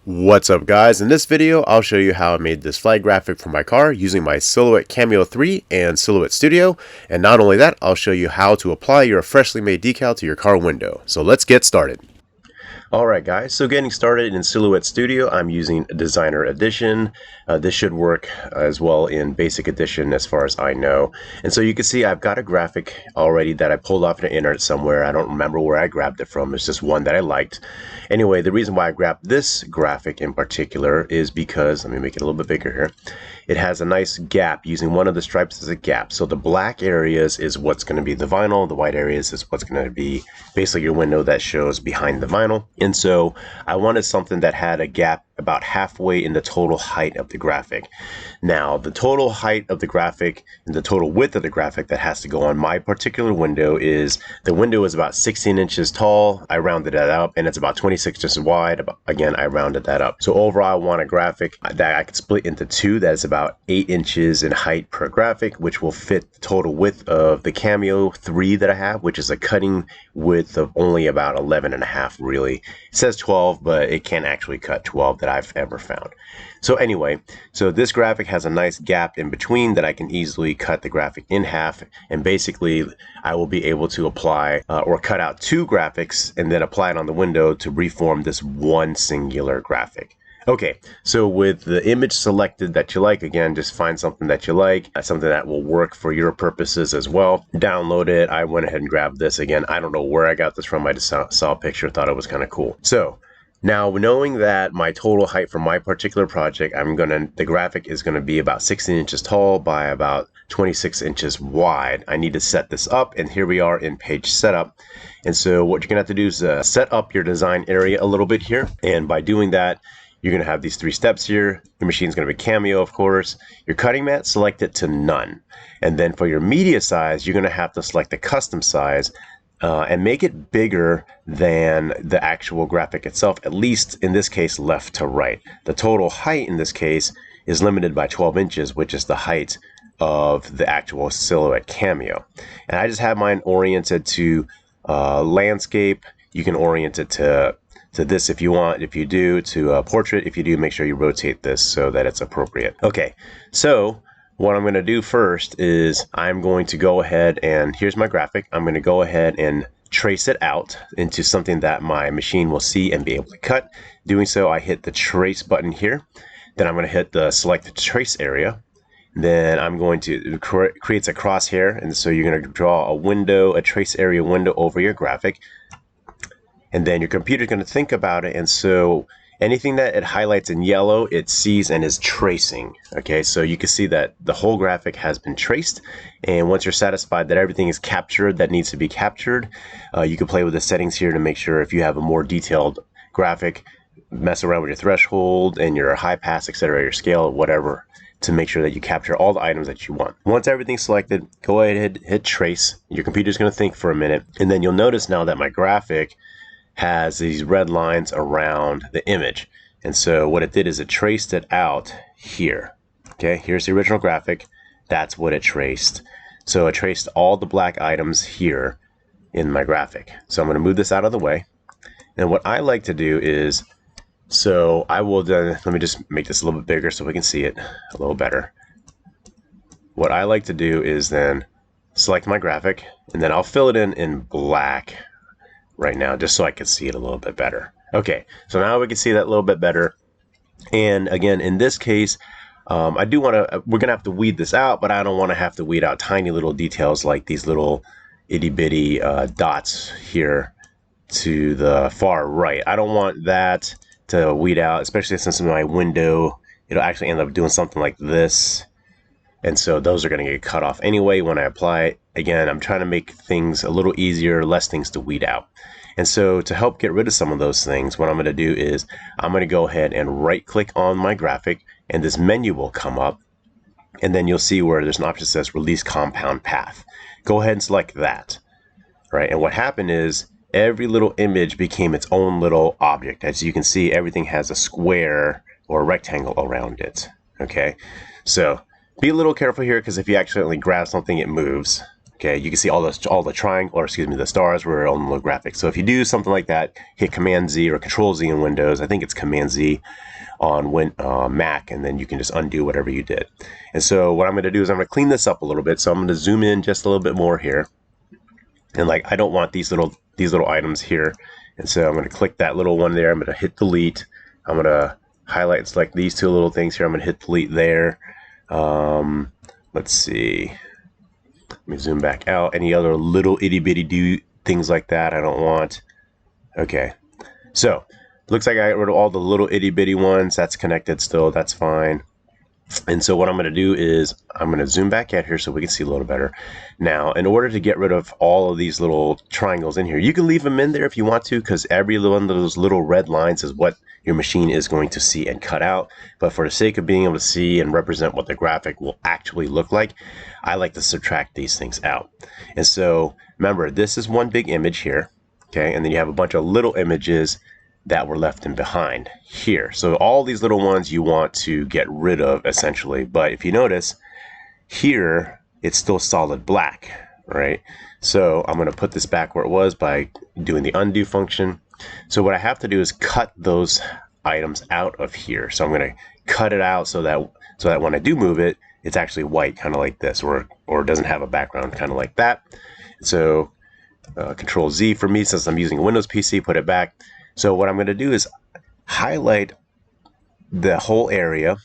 What's up guys, in this video I'll show you how I made this flag graphic for my car using my Silhouette Cameo 3 and Silhouette Studio, and not only that, I'll show you how to apply your freshly made decal to your car window. So let's get started. Alright guys, so getting started in Silhouette Studio, I'm using Designer Edition. This should work as well in Basic Edition as far as I know. And so you can see I've got a graphic already that I pulled off the internet somewhere. I don't remember where I grabbed it from. It's just one that I liked. Anyway, the reason why I grabbed this graphic in particular is because, let me make it a little bit bigger here. It has a nice gap, using one of the stripes as a gap. So the black areas is what's going to be the vinyl, the white areas is what's going to be basically your window that shows behind the vinyl. And so I wanted something that had a gap about halfway in the total height of the graphic. Now, the total height of the graphic and the total width of the graphic that has to go on my particular window is, the window is about 16 inches tall. I rounded that up, and it's about 26 inches wide. Again, I rounded that up. So overall, I want a graphic that I could split into two. That is about 8 inches in height per graphic, which will fit the total width of the Cameo 3 that I have, which is a cutting width of only about 11.5 really. It says 12, but it can't actually cut 12 that I've ever found. So anyway, so this graphic has a nice gap in between that I can easily cut the graphic in half, and basically I will be able to apply or cut out two graphics and then apply it on the window to reform this one singular graphic. Okay, so with the image selected that you like, again, just find something that you like, something that will work for your purposes as well. Download it. I went ahead and grabbed this. Again, I don't know where I got this from. I just saw a picture, thought it was kind of cool. So now, knowing that my total height for my particular project, the graphic is gonna be about 16 inches tall by about 26 inches wide. I need to set this up, and here we are in page setup. And so what you're gonna have to do is set up your design area a little bit here. And by doing that, you're gonna have these 3 steps here. Your machine's gonna be Cameo, of course. Your cutting mat, select it to none. And then for your media size, you're gonna have to select the custom size and make it bigger than the actual graphic itself, at least in this case left to right. The total height in this case is limited by 12 inches, which is the height of the actual Silhouette Cameo. And I just have mine oriented to landscape. You can orient it to this if you want. If you do, to portrait. If you do, make sure you rotate this so that it's appropriate. Okay, so what I'm going to do first is I'm going to go ahead and, here's my graphic. I'm going to go ahead and trace it out into something that my machine will see and be able to cut. Doing so, I hit the trace button here. Then I'm going to hit the select trace area. Then I'm going to create a crosshair, and so you're going to draw a window, a trace area window over your graphic. And then your computer's going to think about it, and so anything that it highlights in yellow, it sees and is tracing. Okay, so you can see that the whole graphic has been traced, and once you're satisfied that everything is captured that needs to be captured, you can play with the settings here to make sure if you have a more detailed graphic, mess around with your threshold and your high pass, etc., your scale, whatever, to make sure that you capture all the items that you want. Once everything's selected, go ahead, hit trace. Your computer's going to think for a minute, and then you'll notice now that my graphic has these red lines around the image. And so what it did is it traced it out here. Okay, here's the original graphic. That's what it traced. So it traced all the black items here in my graphic. So I'm going to move this out of the way. And what I like to do is, so I will then, let me just make this a little bit bigger so we can see it a little better. What I like to do is then select my graphic, and then I'll fill it in black right now, just so I can see it a little bit better. Okay, so now we can see that a little bit better. And again, in this case, I do want to, we're gonna have to weed this out, but I don't want to have to weed out tiny little details like these little itty bitty dots here to the far right. I don't want that to weed out, especially since in my window, it'll actually end up doing something like this. And so those are going to get cut off anyway when I apply it. Again, I'm trying to make things a little easier, less things to weed out. And so to help get rid of some of those things, what I'm going to do is I'm going to go ahead and right click on my graphic, and this menu will come up. And then you'll see where there's an option that says release compound path. Go ahead and select that. Right? And what happened is every little image became its own little object. As you can see, everything has a square or a rectangle around it. Okay, so be a little careful here, because if you accidentally grab something, it moves. Okay, you can see all the triangle, or excuse me, the stars were on the little graphic. So if you do something like that, hit Command Z or Control Z in Windows. I think it's Command Z on Mac, and then you can just undo whatever you did. And so what I'm going to do is I'm going to clean this up a little bit. So I'm going to zoom in just a little bit more here, and like I don't want these little items here, and so I'm going to click that little one there. I'm going to hit delete. I'm going to highlight and select these two little things here. I'm going to hit delete there. Let's see. Let me zoom back out. Any other little itty bitty things like that I don't want. Okay, so looks like I got rid of all the little itty bitty ones. That's connected still. That's fine. And so what I'm going to do is I'm going to zoom back out here so we can see a little better. Now, in order to get rid of all of these little triangles in here, you can leave them in there if you want to, because every one of those little red lines is what your machine is going to see and cut out. But for the sake of being able to see and represent what the graphic will actually look like, I like to subtract these things out. And so remember, this is one big image here, okay? And then you have a bunch of little images that were left in behind here. So all these little ones you want to get rid of essentially. But if you notice here, it's still solid black, right? So I'm going to put this back where it was by doing the undo function. So what I have to do is cut those items out of here. So I'm going to cut it out so that when I do move it, it's actually white, kind of like this, or it doesn't have a background, kind of like that. So Control Z for me, since I'm using a Windows PC, put it back. So what I'm going to do is highlight the whole area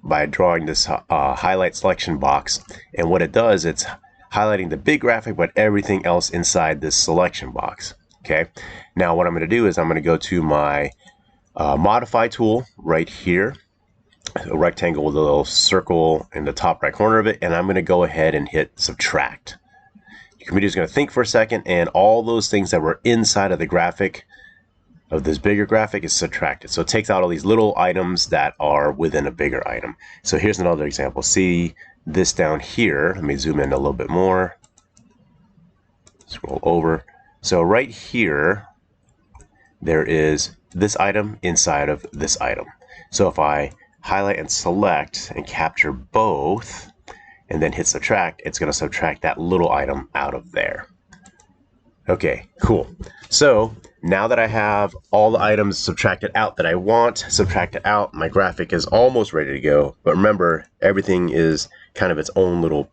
by drawing this highlight selection box. And what it does, it's highlighting the big graphic, but everything else inside this selection box. Okay. Now what I'm going to do is I'm going to go to my modify tool right here, a rectangle with a little circle in the top right corner of it. And I'm going to go ahead and hit subtract. Your computer is going to think for a second, and all those things that were inside of the graphic of this bigger graphic is subtracted. So it takes out all these little items that are within a bigger item. So here's another example. See this down here. Let me zoom in a little bit more. Scroll over. So right here, there is this item inside of this item. So if I highlight and select and capture both and then hit subtract, it's going to subtract that little item out of there. Okay, cool. So now that I have all the items subtracted out that I want subtracted out, my graphic is almost ready to go. But remember, everything is kind of its own little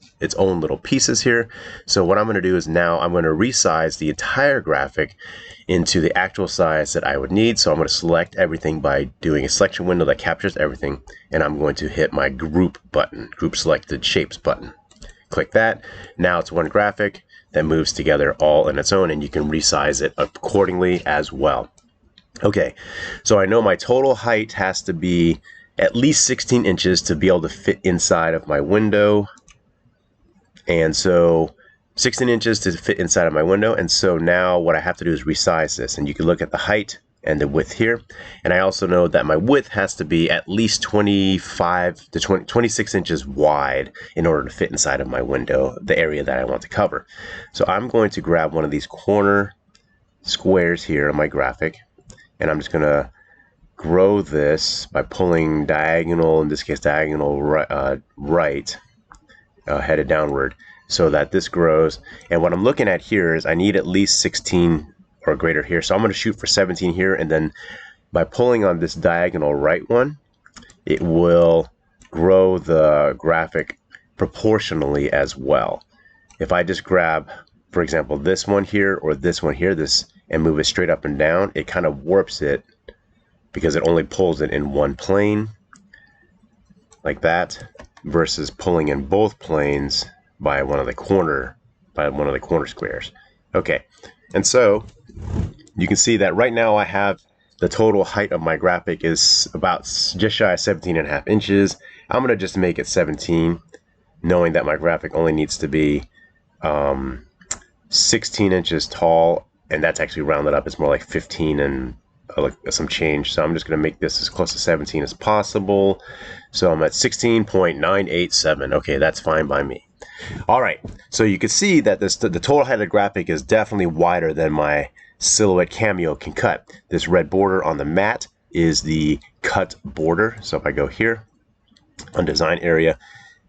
pieces here. So what I'm going to do is now I'm going to resize the entire graphic into the actual size that I would need. So I'm going to select everything by doing a selection window that captures everything, and I'm going to hit my group button, group selected shapes button. Click that. Now it's one graphic that moves together all in its own, and you can resize it accordingly as well. Okay, so I know my total height has to be at least 16 inches to be able to fit inside of my window. And so 16 inches to fit inside of my window. And so now what I have to do is resize this, and you can look at the height and the width here. And I also know that my width has to be at least 25 to 26 inches wide in order to fit inside of my window, the area that I want to cover. So I'm going to grab one of these corner squares here on my graphic, and I'm just going to grow this by pulling diagonal, in this case diagonal right, headed downward, so that this grows. And what I'm looking at here is I need at least 16 or greater here. So I'm going to shoot for 17 here, and then by pulling on this diagonal right one, it will grow the graphic proportionally as well. If I just grab, for example, this one here or this one here, and move it straight up and down, it kind of warps it because it only pulls it in one plane like that, versus pulling in both planes by one of the corner squares. Okay, and so you can see that right now I have the total height of my graphic is about just shy of 17.5 inches. I'm going to just make it 17, knowing that my graphic only needs to be 16 inches tall, and that's actually rounded up. It's more like 15 and some change. So I'm just going to make this as close to 17 as possible. So I'm at 16.987. Okay, that's fine by me. All right, so you can see that the total height of the graphic is definitely wider than my Silhouette Cameo can cut. This red border on the mat is the cut border. So if I go here on design area,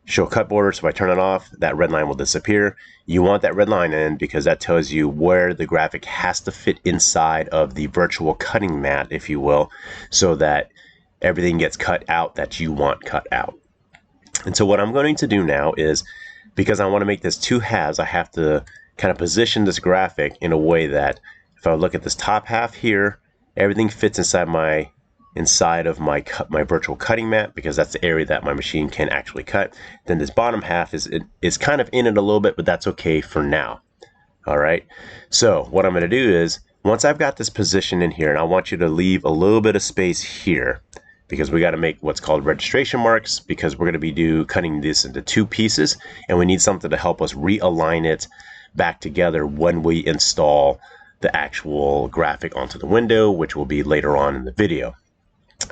show cut border, so if I turn it off, that red line will disappear. You want that red line in because that tells you where the graphic has to fit inside of the virtual cutting mat, if you will, so that everything gets cut out that you want cut out. And so what I'm going to do now is, because I want to make this two halves, I have to kind of position this graphic in a way that if I look at this top half here, everything fits inside of my virtual cutting mat, because that's the area that my machine can actually cut. Then this bottom half is kind of in it a little bit, but that's okay for now. All right. So what I'm going to do is, once I've got this position in here, and I want you to leave a little bit of space here, because we got to make what's called registration marks, because we're going to be cutting this into two pieces, and we need something to help us realign it back together when we install the actual graphic onto the window, which will be later on in the video.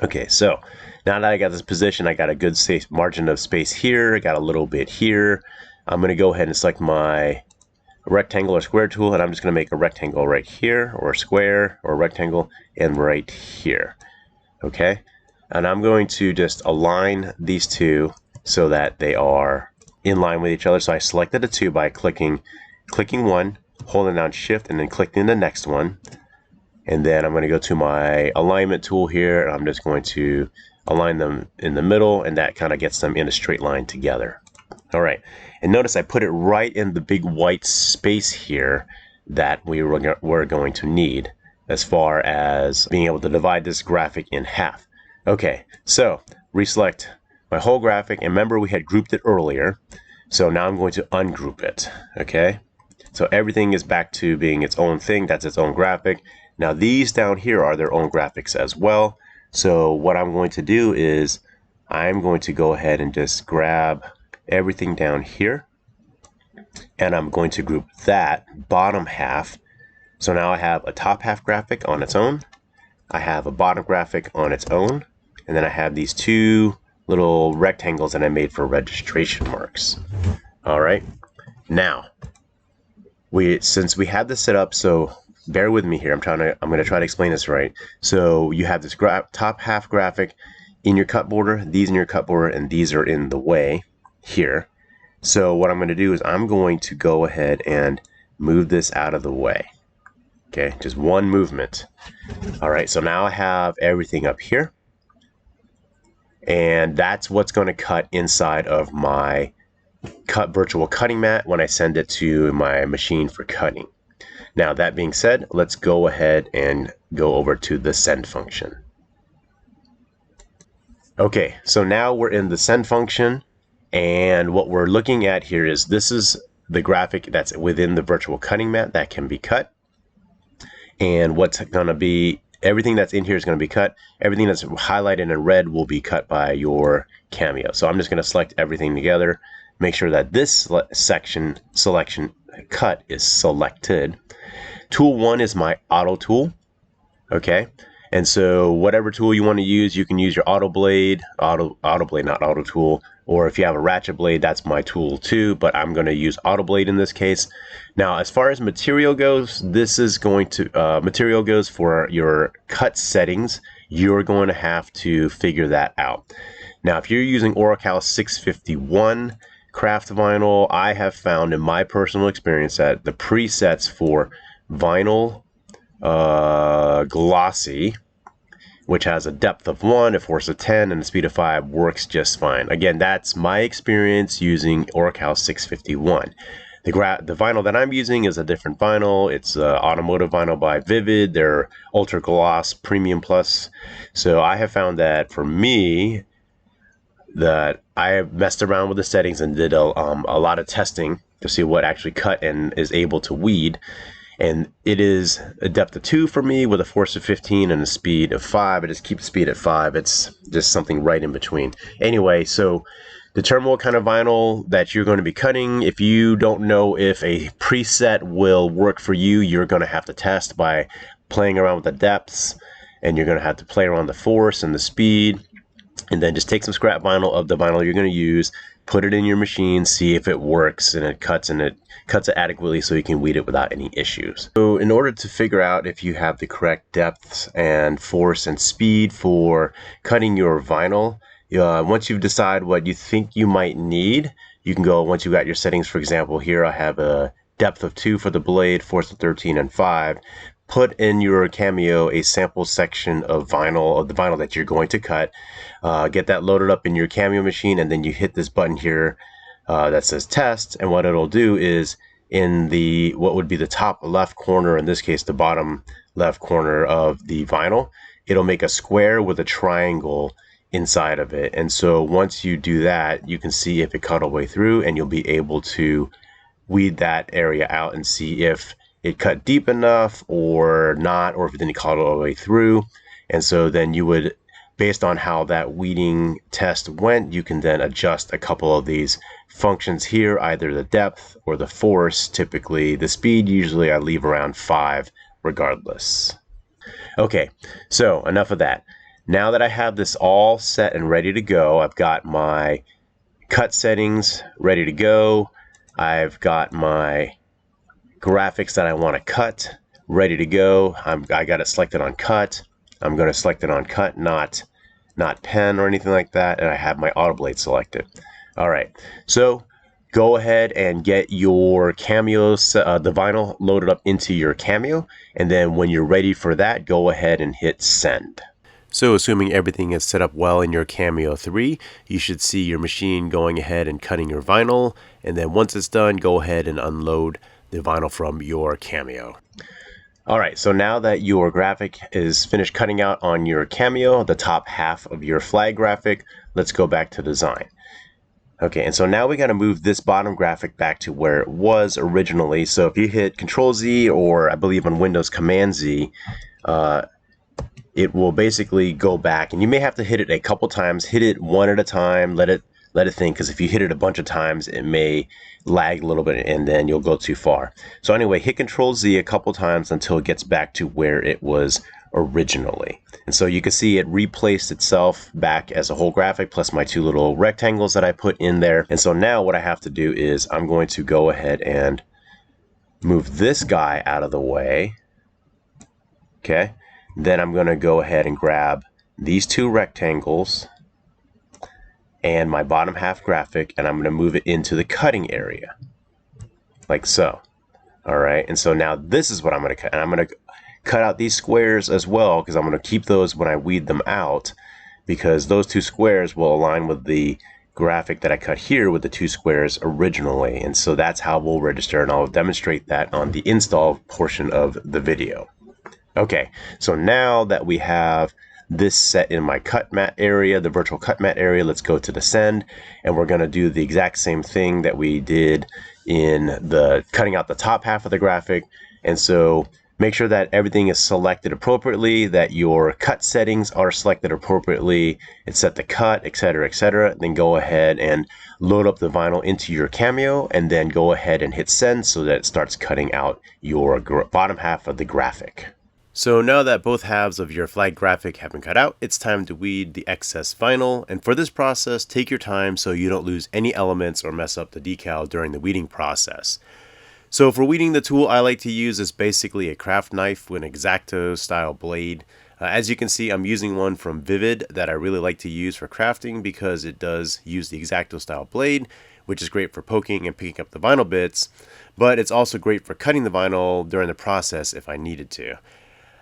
Okay, so now that I got this position, I got a good safe margin of space here, I got a little bit here. I'm going to go ahead and select my rectangle or square tool, and I'm just going to make a rectangle right here, or a square or a rectangle, and right here. Okay, and I'm going to just align these two so that they are in line with each other. So I selected the two by clicking one, holding down shift, and then clicking the next one. And then I'm going to go to my alignment tool here, and I'm just going to align them in the middle, and that kind of gets them in a straight line together. All right, and notice I put it right in the big white space here that we're going to need as far as being able to divide this graphic in half. Okay, so reselect my whole graphic, and remember we had grouped it earlier, so now I'm going to ungroup it. Okay, so everything is back to being its own thing. That's its own graphic. Now these down here are their own graphics as well. So what I'm going to do is I'm going to go ahead and just grab everything down here, and I'm going to group that bottom half. So now I have a top half graphic on its own, I have a bottom graphic on its own, and then I have these two little rectangles that I made for registration marks. All right, now since we had this set up, so bear with me here. I'm going to try to explain this right. So you have this top half graphic in your cut border, these in your cut border, and these are in the way here. So what I'm going to do is I'm going to go ahead and move this out of the way. Okay, just one movement. All right, so now I have everything up here, and that's what's going to cut inside of my virtual cutting mat when I send it to my machine for cutting. Now that being said, let's go ahead and go over to the send function. Okay, so now we're in the send function, and what we're looking at here is this is the graphic that's within the virtual cutting mat that can be cut. And what's going to be, everything that's in here is going to be cut. Everything that's highlighted in red will be cut by your Cameo. So I'm just going to select everything together, make sure that this selection cut is selected. Tool 1 is my auto tool. Okay, and so whatever tool you want to use, you can use your auto blade, not auto tool, or if you have a ratchet blade, that's my tool too, but I'm going to use auto blade in this case. Now as far as material goes, this is going to material goes for your cut settings. You're going to have to figure that out. Now if you're using Decals 651 craft vinyl, I have found in my personal experience that the presets for vinyl glossy, which has a depth of 1, a force of 10, and a speed of 5, works just fine. Again, that's my experience using Decals 651. The vinyl that I'm using is a different vinyl. It's automotive vinyl by Vivid. They're Ultra Gloss Premium Plus. So I have found that for me, that I have messed around with the settings and did a lot of testing to see what actually cut and is able to weed. And it is a depth of 2 for me with a force of 15 and a speed of 5. I just keep the speed at 5. It's just something right in between. Anyway, so determine what kind of vinyl that you're going to be cutting. If you don't know if a preset will work for you, you're going to have to test by playing around with the depths, and you're going to have to play around the force and the speed, and then just take some scrap vinyl of the vinyl you're going to use, put it in your machine, see if it works, and it cuts it adequately so you can weed it without any issues. So in order to figure out if you have the correct depths and force and speed for cutting your vinyl, Once you decide what you think you might need, you can go, once you got your settings, for example, here I have a depth of 2 for the blade, force of 13, and 5. Put in your Cameo a sample section of the vinyl that you're going to cut. Get that loaded up in your Cameo machine, and then you hit this button here that says test, and what it'll do is in the what would be the top left corner, in this case the bottom left corner of the vinyl, it'll make a square with a triangle inside of it. And so once you do that, you can see if it cut all the way through, and you'll be able to weed that area out and see if it cut deep enough or not, or if it didn't cut all the way through. And so then you would, based on how that weeding test went, you can then adjust a couple of these functions here, either the depth or the force. Typically the speed, usually I leave around 5 regardless. Okay, so enough of that. Now that I have this all set and ready to go, I've got my cut settings ready to go. I've got my graphics that I want to cut ready to go. I got it selected on cut. I'm going to select it on cut, not pen or anything like that. And I have my auto blade selected. All right, so go ahead and get your Cameos, the vinyl loaded up into your Cameo. And then when you're ready for that, go ahead and hit send. So assuming everything is set up well in your Cameo 3, you should see your machine going ahead and cutting your vinyl. And then once it's done, go ahead and unload the vinyl from your Cameo. All right, so now that your graphic is finished cutting out on your Cameo, the top half of your flag graphic, let's go back to design. Okay, and so now we got to move this bottom graphic back to where it was originally. So if you hit Control Z, or I believe on Windows Command Z, it will basically go back, and you may have to hit it a couple times. Hit it one at a time, let it think, because if you hit it a bunch of times, it may lag a little bit and then you'll go too far. So anyway, hit Control Z a couple times until it gets back to where it was originally. And so you can see it replaced itself back as a whole graphic, plus my 2 little rectangles that I put in there. And so now what I have to do is I'm going to go ahead and move this guy out of the way. Okay. Then I'm going to go ahead and grab these 2 rectangles and my bottom half graphic, and I'm going to move it into the cutting area, like so. All right, and so now this is what I'm going to cut, and I'm going to cut out these squares as well, because I'm going to keep those when I weed them out, because those 2 squares will align with the graphic that I cut here with the 2 squares originally. And so that's how we'll register, and I'll demonstrate that on the install portion of the video. Okay, so now that we have this set in my cut mat area, the virtual cut mat area, let's go to the send, and we're going to do the exact same thing that we did in the cutting out the top half of the graphic. And so make sure that everything is selected appropriately, that your cut settings are selected appropriately, it's set to cut, etc., etc. Then go ahead and load up the vinyl into your Cameo, and then go ahead and hit send so that it starts cutting out your bottom half of the graphic. So now that both halves of your flag graphic have been cut out, it's time to weed the excess vinyl. And for this process, take your time so you don't lose any elements or mess up the decal during the weeding process. So for weeding, the tool I like to use is basically a craft knife with an X-Acto style blade. As you can see, I'm using one from Vivid that I really like to use for crafting because it does use the X-Acto style blade, which is great for poking and picking up the vinyl bits, but it's also great for cutting the vinyl during the process if I needed to.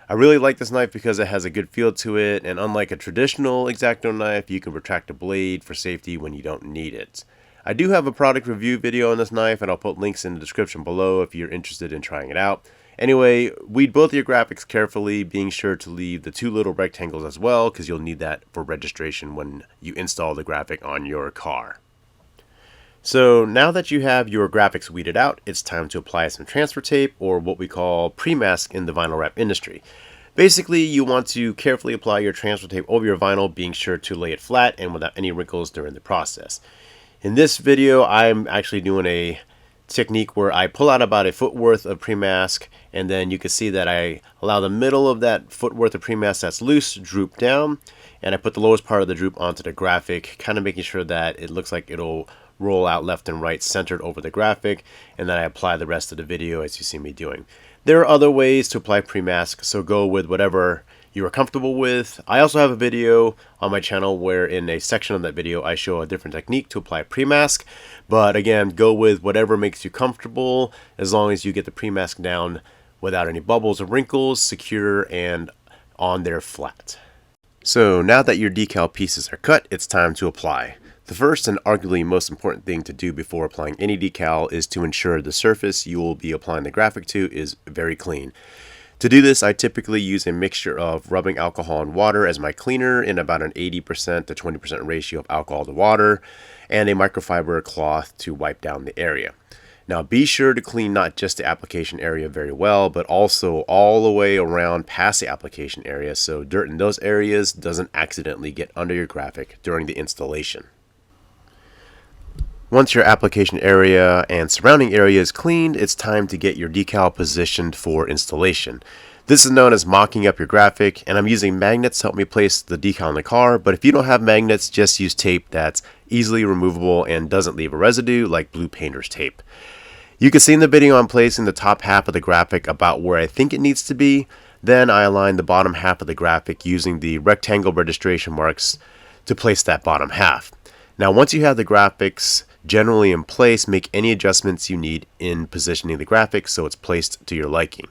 I really like this knife because it has a good feel to it, and unlike a traditional X-Acto knife, you can retract the blade for safety when you don't need it. I do have a product review video on this knife, and I'll put links in the description below if you're interested in trying it out. Anyway, weed both your graphics carefully, being sure to leave the 2 little rectangles as well, because you'll need that for registration when you install the graphic on your car. So now that you have your graphics weeded out, it's time to apply some transfer tape, or what we call pre-mask in the vinyl wrap industry. Basically, you want to carefully apply your transfer tape over your vinyl, being sure to lay it flat and without any wrinkles during the process. In this video, I'm actually doing a technique where I pull out about a foot worth of pre-mask, and then you can see that I allow the middle of that foot worth of pre-mask that's loose droop down, and I put the lowest part of the droop onto the graphic, kind of making sure that it looks like it'll roll out left and right centered over the graphic, and then I apply the rest of the video as you see me doing. There are other ways to apply pre-mask, so go with whatever you are comfortable with. I also have a video on my channel where in a section of that video I show a different technique to apply a pre-mask. But again, go with whatever makes you comfortable as long as you get the pre-mask down without any bubbles or wrinkles, secure and on there flat. So now that your decal pieces are cut, it's time to apply. The first and arguably most important thing to do before applying any decal is to ensure the surface you will be applying the graphic to is very clean. To do this, I typically use a mixture of rubbing alcohol and water as my cleaner in about an 80% to 20% ratio of alcohol to water, and a microfiber cloth to wipe down the area. Now be sure to clean not just the application area very well, but also all the way around past the application area so dirt in those areas doesn't accidentally get under your graphic during the installation. Once your application area and surrounding area is cleaned, it's time to get your decal positioned for installation. This is known as mocking up your graphic, and I'm using magnets to help me place the decal in the car, but if you don't have magnets, just use tape that's easily removable and doesn't leave a residue like blue painter's tape. You can see in the video I'm placing the top half of the graphic about where I think it needs to be. Then I align the bottom half of the graphic using the rectangle registration marks to place that bottom half. Now once you have the graphics generally in place, make any adjustments you need in positioning the graphic so it's placed to your liking.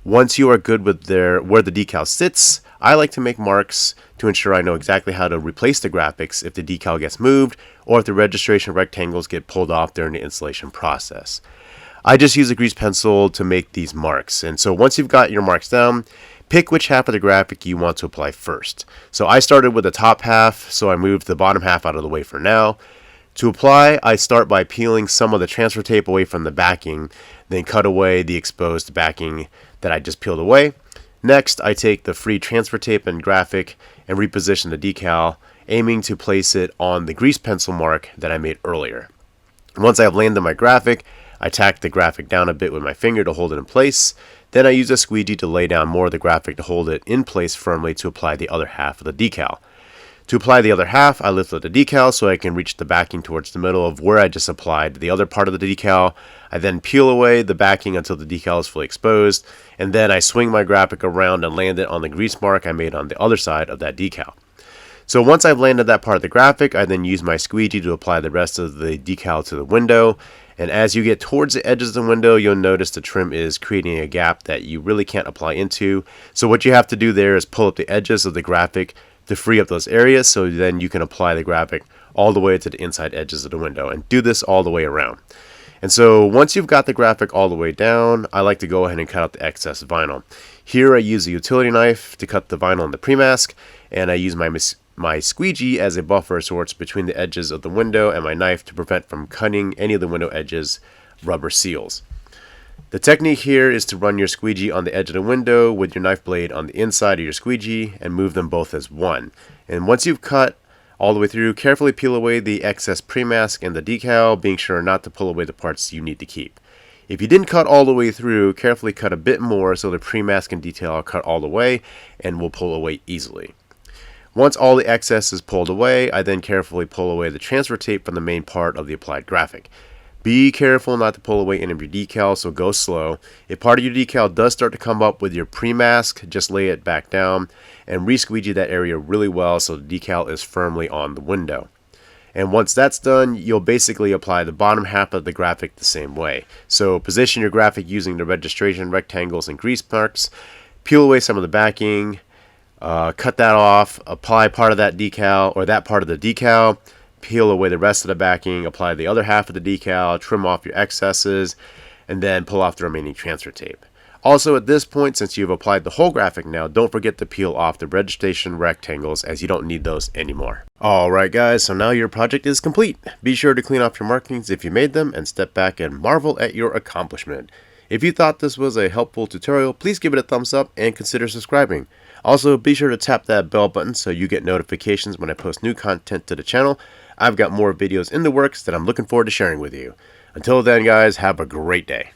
Once you are good with where the decal sits, I like to make marks to ensure I know exactly how to replace the graphics if the decal gets moved or if the registration rectangles get pulled off during the installation process. I just use a grease pencil to make these marks, and so once you've got your marks down, pick which half of the graphic you want to apply first. So I started with the top half, so I moved the bottom half out of the way for now. To apply, I start by peeling some of the transfer tape away from the backing, then cut away the exposed backing that I just peeled away. Next, I take the free transfer tape and graphic and reposition the decal, aiming to place it on the grease pencil mark that I made earlier. Once I have landed my graphic, I tack the graphic down a bit with my finger to hold it in place. Then I use a squeegee to lay down more of the graphic to hold it in place firmly to apply the other half of the decal. To apply the other half, I lift up the decal so I can reach the backing towards the middle of where I just applied the other part of the decal. I then peel away the backing until the decal is fully exposed, and then I swing my graphic around and land it on the grease mark I made on the other side of that decal. So once I've landed that part of the graphic, I then use my squeegee to apply the rest of the decal to the window. And as you get towards the edges of the window, you'll notice the trim is creating a gap that you really can't apply into. So what you have to do there is pull up the edges of the graphic to free up those areas so then you can apply the graphic all the way to the inside edges of the window, and do this all the way around. And so once you've got the graphic all the way down, I like to go ahead and cut out the excess vinyl. Here I use a utility knife to cut the vinyl on the pre-mask, and I use my squeegee as a buffer of sorts between the edges of the window and my knife to prevent from cutting any of the window edges rubber seals. The technique here is to run your squeegee on the edge of the window with your knife blade on the inside of your squeegee and move them both as one. And once you've cut all the way through, carefully peel away the excess pre-mask and the decal, being sure not to pull away the parts you need to keep. If you didn't cut all the way through, carefully cut a bit more so the pre-mask and detail are cut all the way and will pull away easily. Once all the excess is pulled away, I then carefully pull away the transfer tape from the main part of the applied graphic. Be careful not to pull away any of your decal, so go slow. If part of your decal does start to come up with your pre-mask, just lay it back down and re-squeegee that area really well so the decal is firmly on the window. And once that's done, you'll basically apply the bottom half of the graphic the same way. So position your graphic using the registration rectangles and grease marks, peel away some of the backing, cut that off, apply part of that decal or that part of the decal, peel away the rest of the backing, apply the other half of the decal, trim off your excesses, and then pull off the remaining transfer tape. Also at this point, since you've applied the whole graphic now, don't forget to peel off the registration rectangles as you don't need those anymore. Alright guys, so now your project is complete. Be sure to clean off your markings if you made them and step back and marvel at your accomplishment. If you thought this was a helpful tutorial, please give it a thumbs up and consider subscribing. Also, be sure to tap that bell button so you get notifications when I post new content to the channel. I've got more videos in the works that I'm looking forward to sharing with you. Until then guys, have a great day.